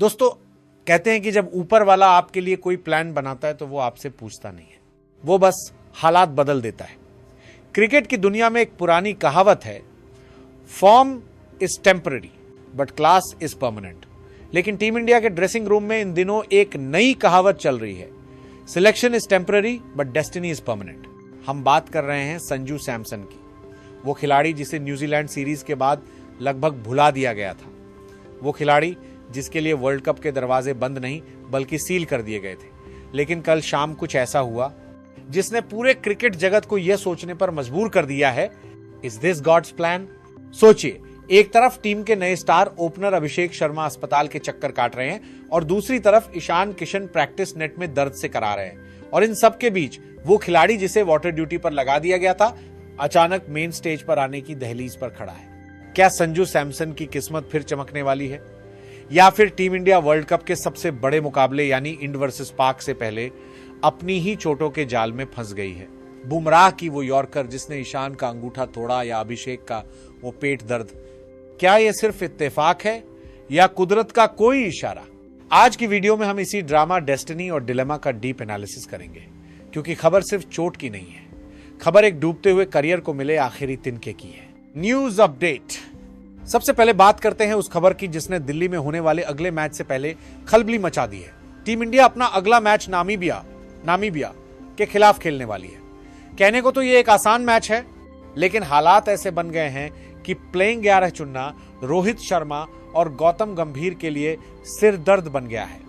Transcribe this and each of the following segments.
दोस्तों, कहते हैं कि जब ऊपर वाला आपके लिए कोई प्लान बनाता है तो वो आपसे पूछता नहीं है, वो बस हालात बदल देता है। क्रिकेट की दुनिया में एक पुरानी कहावत है, form is temporary but class is permanent. लेकिन टीम इंडिया के ड्रेसिंग रूम में इन दिनों एक नई कहावत चल रही है, selection is temporary but destiny is permanent. हम बात कर रहे हैं संजू सैमसन की, वो खिलाड़ी जिसे न्यूजीलैंड सीरीज के बाद लगभग भुला दिया गया था, वो खिलाड़ी जिसके लिए वर्ल्ड कप के दरवाजे बंद नहीं बल्कि सील कर दिए गए थे। लेकिन कल शाम कुछ ऐसा हुआ जिसने पूरे क्रिकेट जगत को यह सोचने पर मजबूर कर दिया है, इज दिस गॉड्स प्लान? सोचिए, एक तरफ टीम के नए स्टार ओपनर अभिषेक शर्मा अस्पताल के चक्कर काट रहे हैं और दूसरी तरफ ईशान किशन प्रैक्टिस नेट में दर्द से करा रहे हैं, और इन सब के बीच वो खिलाड़ी जिसे वाटर ड्यूटी पर लगा दिया गया था अचानक मेन स्टेज पर आने की दहलीज पर खड़ा है। क्या संजू सैमसन की किस्मत फिर चमकने वाली है, या फिर टीम इंडिया वर्ल्ड कप के सबसे बड़े मुकाबले यानी इंड वर्सेस पाक से पहले अपनी ही चोटों के जाल में फंस गई है? बुमराह की वो यॉर्कर जिसने ईशान का अंगूठा तोड़ा या अभिषेक का वो पेट दर्द, क्या ये सिर्फ इत्तेफाक है या कुदरत का कोई इशारा? आज की वीडियो में हम इसी ड्रामा, डेस्टिनी और डिलेमा का डीप एनालिसिस करेंगे, क्योंकि खबर सिर्फ चोट की नहीं है, खबर एक डूबते हुए करियर को मिले आखिरी तिनके की है। News update. सबसे पहले बात करते हैं उस खबर की जिसने दिल्ली में होने वाले अगले मैच से पहले खलबली मचा दी है। टीम इंडिया अपना अगला मैच नामीबिया के खिलाफ खेलने वाली है। कहने को तो ये एक आसान मैच है, लेकिन हालात ऐसे बन गए हैं कि प्लेइंग 11 चुनना रोहित शर्मा और गौतम गंभीर के लिए सिर दर्द बन गया है।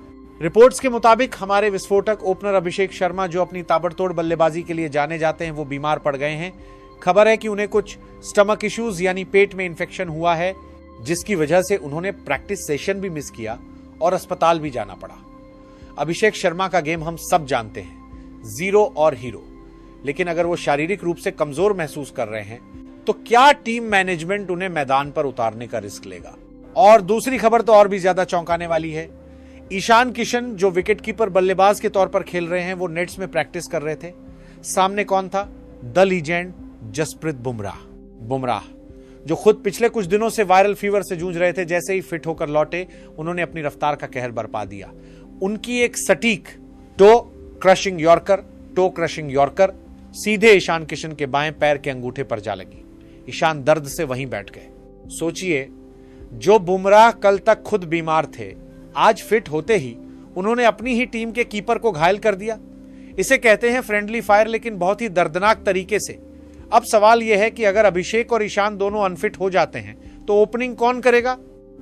रिपोर्ट्स के मुताबिक हमारे विस्फोटक ओपनर अभिषेक शर्मा, जो अपनी ताबड़तोड़ बल्लेबाजी के लिए जाने जाते हैं, वो बीमार पड़ गए हैं। खबर है कि उन्हें कुछ स्टमक इश्यूज यानी पेट में इंफेक्शन हुआ है, जिसकी वजह से उन्होंने प्रैक्टिस सेशन भी मिस किया और अस्पताल भी जाना पड़ा। अभिषेक शर्मा का गेम हम सब जानते हैं, जीरो और हीरो, लेकिन अगर वो शारीरिक रूप से कमजोर महसूस कर रहे हैं तो क्या टीम मैनेजमेंट उन्हें मैदान पर उतारने का रिस्क लेगा? और दूसरी खबर तो और भी ज्यादा चौंकाने वाली है। ईशान किशन, जो विकेटकीपर बल्लेबाज के तौर पर खेल रहे हैं, वो नेट्स में प्रैक्टिस कर रहे थे। सामने कौन था? द लीजेंड जसप्रीत बुमराह, जो खुद पिछले कुछ दिनों से वायरल फीवर से जूझ रहे थे। जैसे ही फिट होकर लौटे, उन्होंने अपनी रफ्तार का कहर बरपा दिया। उनकी एक सटीक टो क्रशिंग यॉर्कर सीधे ईशान किशन के बाएं पैर के अंगूठे पर जा लगी। ईशान दर्द से वहीं बैठ गए। सोचिए, जो बुमराह कल तक खुद बीमार थे, आज फिट होते ही उन्होंने अपनी ही टीम के कीपर को घायल कर दिया। इसे कहते हैं फ्रेंडली फायर, लेकिन बहुत ही दर्दनाक तरीके से। अब सवाल यह है कि अगर अभिषेक और ईशान दोनों अनफिट हो जाते हैं तो ओपनिंग कौन करेगा?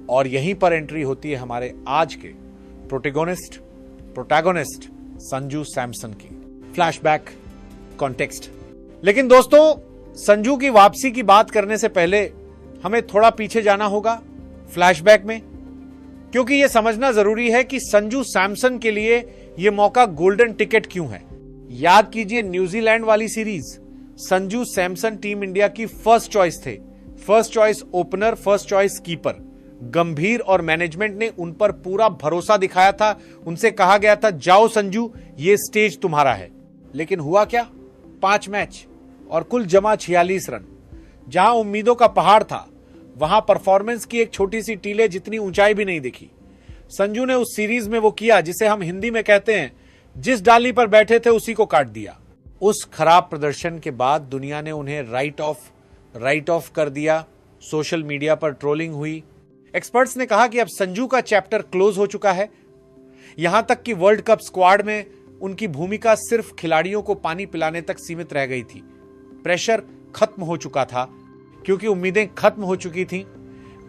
और यहीं पर एंट्री होती है हमारे आज के प्रोटैगोनिस्ट संजू सैमसन की। Flashback, context. लेकिन दोस्तों, संजू की वापसी की बात करने से पहले हमें थोड़ा पीछे जाना होगा फ्लैशबैक में, क्योंकि यह समझना जरूरी है कि संजू सैमसन के लिए यह मौका गोल्डन टिकट क्यों है। याद कीजिए, न्यूजीलैंड वाली series Sanju Samson team India की फर्स्ट चॉइस थे। First choice opener, first choice keeper. गंभीर और मैनेजमेंट ने उन पर पूरा भरोसा दिखाया था। उनसे कहा गया था, जाओ संजू, ये स्टेज तुम्हारा है। लेकिन हुआ क्या? 5 मैच और कुल जमा 46 रन। जहां उम्मीदों का पहाड़ था, वहां परफॉर्मेंस की एक छोटी सी टीले जितनी ऊंचाई भी नहीं दिखी। संजू ने उस सीरीज में वो किया जिसे हम हिंदी में कहते हैं, जिस डाली पर बैठे थे उसी को काट दिया। उस खराब प्रदर्शन के बाद दुनिया ने उन्हें राइट ऑफ कर दिया। सोशल मीडिया पर ट्रोलिंग हुई। एक्सपर्ट्स ने कहा कि अब संजू का चैप्टर क्लोज हो चुका है। यहां तक कि वर्ल्ड कप स्क्वाड में उनकी भूमिका सिर्फ खिलाड़ियों को पानी पिलाने तक सीमित रह गई थी। प्रेशर खत्म हो चुका था, क्योंकि उम्मीदें खत्म हो चुकी थीं।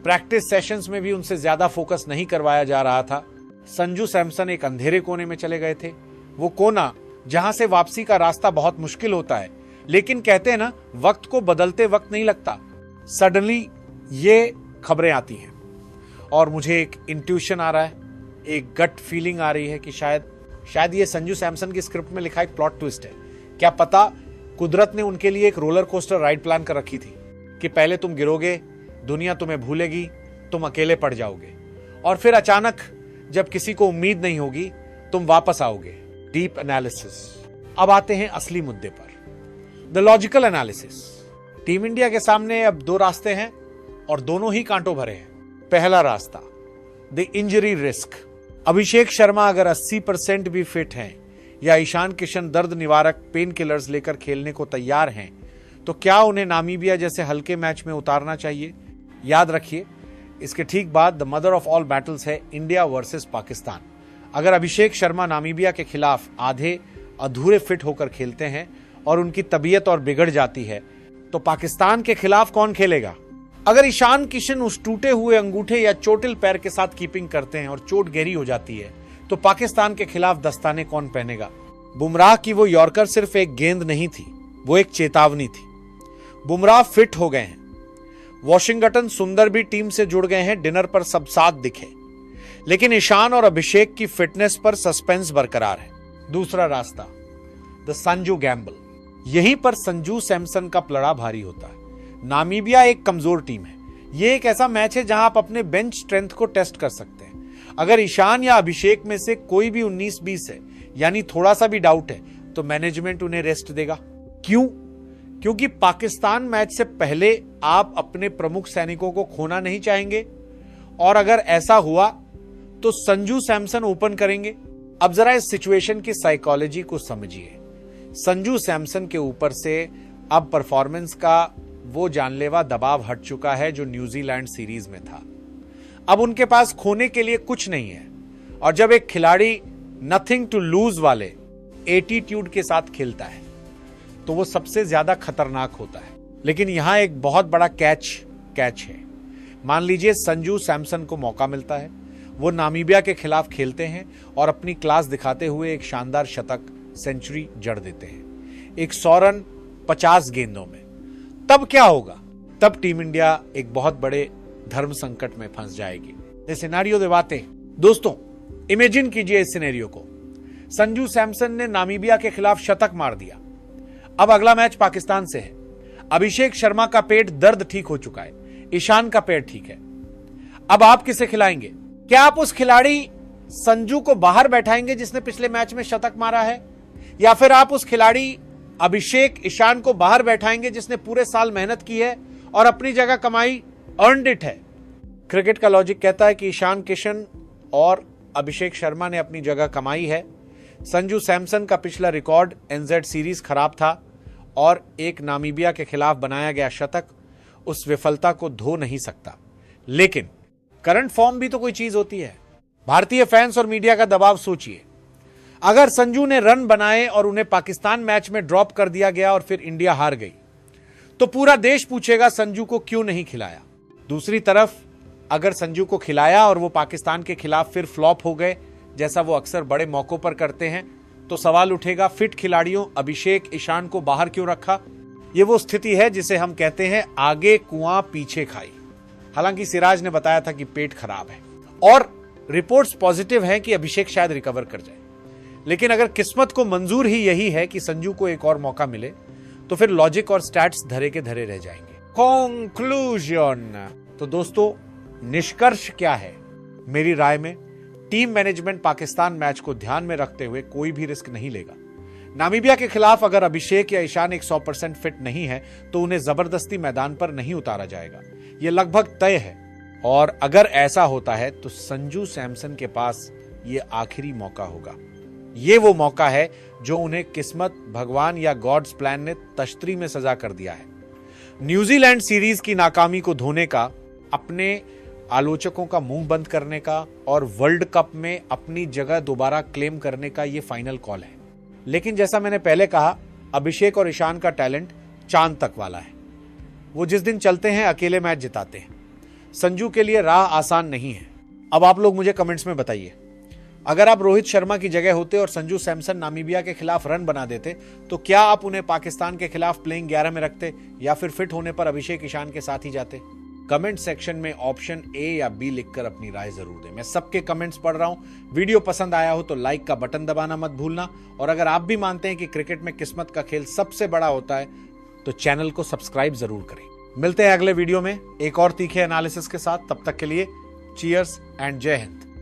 प्रैक्टिस सेशंस में भी उनसे ज्यादा फोकस नहीं करवाया जा रहा था। संजू सैमसन एक अंधेरे कोने में चले गए थे, वो कोना जहां से वापसी का रास्ता बहुत मुश्किल होता है। लेकिन कहते हैं ना, वक्त को बदलते वक्त नहीं लगता। सडनली ये खबरें आती हैं और मुझे एक इंट्यूशन आ रहा है, एक गट फीलिंग आ रही है कि शायद ये संजू सैमसन की स्क्रिप्ट में लिखा एक प्लॉट ट्विस्ट है। क्या पता कुदरत ने उनके लिए एक रोलर कोस्टर राइड प्लान कर रखी थी कि पहले तुम गिरोगे, दुनिया तुम्हें भूलेगी, तुम अकेले पड़ जाओगे, और फिर अचानक जब किसी को उम्मीद नहीं होगी, तुम वापस आओगे। Deep analysis. अब आते हैं असली मुद्दे पर, the logical analysis. Team India के सामने अब 2 रास्ते हैं और दोनों ही कांटों भरे हैं। पहला रास्ता, the injury risk, Abhishek Sharma अगर 80% भी फिट हैं या ईशान किशन दर्द निवारक पेन किलर्स लेकर खेलने को तैयार हैं, तो क्या उन्हें नामीबिया जैसे हल्के मैच में उतारना चाहिए? याद रखिए, इसके ठीक बाद the mother of all battles है इंडिया वर्सेस पाकिस्तान। अगर अभिषेक शर्मा नामीबिया के खिलाफ आधे अधूरे फिट होकर खेलते हैं और उनकी तबीयत और बिगड़ जाती है, तो पाकिस्तान के खिलाफ कौन खेलेगा? अगर ईशान किशन उस टूटे हुए अंगूठे या चोटिल पैर के साथ कीपिंग करते हैं और चोट गहरी हो जाती है, तो पाकिस्तान के खिलाफ दस्ताने कौन पहनेगा? बुमराह की वो यॉर्कर सिर्फ एक गेंद नहीं थी, वो एक चेतावनी थी। बुमराह फिट हो गए हैं। वॉशिंगटन सुंदर भी टीम से जुड़ गए हैं, डिनर पर सब साथ दिखे। लेकिन ईशान और अभिषेक की फिटनेस पर सस्पेंस बरकरार है। दूसरा रास्ता, द संजू गैम्बल। यहीं पर संजू सैमसन का पलड़ा भारी होता है। नामीबिया एक कमजोर टीम है। यह एक ऐसा मैच है जहां आप अपने बेंच स्ट्रेंथ को टेस्ट कर सकते हैं। अगर ईशान या अभिषेक में से कोई भी 19-20 है, यानी थोड़ा सा भी डाउट है, तो मैनेजमेंट उन्हें रेस्ट देगा। क्यों? क्योंकि पाकिस्तान मैच से पहले आप अपने प्रमुख सैनिकों को खोना नहीं चाहेंगे, और अगर ऐसा हुआ तो संजू सैमसन ओपन करेंगे। अब जरा इस सिचुएशन की साइकोलॉजी को समझिए। संजू सैमसन के ऊपर से अब परफॉर्मेंस का वो जानलेवा दबाव हट चुका है जो न्यूजीलैंड सीरीज में था। अब उनके पास खोने के लिए कुछ नहीं है, और जब एक खिलाड़ी नथिंग टू लूज वाले एटीट्यूड के साथ खेलता है तो वो सबसे ज्यादा खतरनाक होता है। लेकिन यहां एक बहुत बड़ा कैच है। मान लीजिए संजू सैमसन को मौका मिलता है, वो नामीबिया के खिलाफ खेलते हैं और अपनी क्लास दिखाते हुए एक शानदार शतक, सेंचुरी जड़ देते हैं, 100 रन 50 गेंदों में। तब क्या होगा? तब टीम इंडिया एक बहुत बड़े धर्म संकट में फंस जाएगी। ये सिनेरियो दे बातें। दोस्तों, इमेजिन कीजिए इस सिनेरियो को। संजू सैमसन ने नामीबिया के खिलाफ शतक मार दिया। अब अगला मैच पाकिस्तान से है। अभिषेक शर्मा का पेट दर्द ठीक हो चुका है, ईशान का पेट ठीक है। अब आप किसे खिलाएंगे? क्या आप उस खिलाड़ी संजू को बाहर बैठाएंगे जिसने पिछले मैच में शतक मारा है, या फिर आप उस खिलाड़ी अभिषेक ईशान को बाहर बैठाएंगे जिसने पूरे साल मेहनत की है और अपनी जगह कमाई, अर्नड इट है? क्रिकेट का लॉजिक कहता है कि ईशान किशन और अभिषेक शर्मा ने अपनी जगह कमाई है। संजू सैमसन का पिछला रिकॉर्ड एनजेड सीरीज खराब था और एक नामीबिया के खिलाफ बनाया गया शतक उस विफलता को धो नहीं सकता। लेकिन करंट फॉर्म भी तो कोई चीज होती है। भारतीय फैंस और मीडिया का दबाव सोचिए। अगर संजू ने रन बनाए और उन्हें पाकिस्तान मैच में ड्रॉप कर दिया गया और फिर इंडिया हार गई, तो पूरा देश पूछेगा संजू को क्यों नहीं खिलाया। दूसरी तरफ अगर संजू को खिलाया और वो पाकिस्तान के खिलाफ फिर फ्लॉप हो गए, जैसा वो अक्सर बड़े मौकों पर करते हैं, तो सवाल उठेगा फिट खिलाड़ियों अभिषेक ईशान को बाहर क्यों रखा। ये वो स्थिति है जिसे हम कहते हैं आगे कुआं पीछे खाई। हालांकि सिराज ने बताया था कि पेट खराब है और रिपोर्ट्स पॉजिटिव हैं कि अभिषेक शायद रिकवर कर जाए। लेकिन अगर किस्मत को मंजूर ही यही है कि संजू को एक और मौका मिले, तो फिर लॉजिक और स्टैट्स धरे के धरे रह जाएंगे। कंक्लूजन। तो दोस्तों, निष्कर्ष क्या है? मेरी राय में टीम मैनेजमेंट पाकिस्तान मैच को ध्यान में रखते हुए कोई भी रिस्क नहीं लेगा। नामीबिया के खिलाफ अगर अभिषेक या ईशान 100% फिट नहीं है, तो उन्हें जबरदस्ती मैदान पर नहीं उतारा जाएगा। यह लगभग तय है। और अगर ऐसा होता है तो संजू सैमसन के पास यह आखिरी मौका होगा। यह वो मौका है जो उन्हें किस्मत, भगवान या गॉड्स प्लान ने तश्तरी में सजा कर दिया है। न्यूजीलैंड सीरीज की नाकामी को धोने का, अपने आलोचकों का मुंह बंद करने का और वर्ल्ड कप में अपनी जगह दोबारा क्लेम करने का यह फाइनल कॉल है। लेकिन जैसा मैंने पहले कहा, अभिषेक और ईशान का टैलेंट चांद तक वाला है। वो जिस दिन चलते हैं अकेले मैच जिताते हैं। संजू के लिए राह आसान नहीं है। अब आप लोग मुझे कमेंट्स में बताइए, अगर आप रोहित शर्मा की जगह होते और संजू सैमसन नामीबिया के खिलाफ रन बना देते, तो क्या आप उन्हें पाकिस्तान के खिलाफ प्लेइंग 11 में रखते या फिर फिट होने पर अभिषेक ईशान के साथ ही जाते? कमेंट सेक्शन में ऑप्शन ए या बी लिखकर अपनी राय जरूर दें। मैं सबके कमेंट्स पढ़ रहा हूं। वीडियो पसंद आया हो तो लाइक का बटन दबाना मत भूलना, और अगर आप भी मानते हैं कि क्रिकेट में किस्मत का खेल सबसे बड़ा होता है, तो चैनल को सब्सक्राइब जरूर करें। मिलते हैं अगले वीडियो में एक और तीखे एनालिसिस के साथ। तब तक के लिए चीयर्स एंड जय हिंद।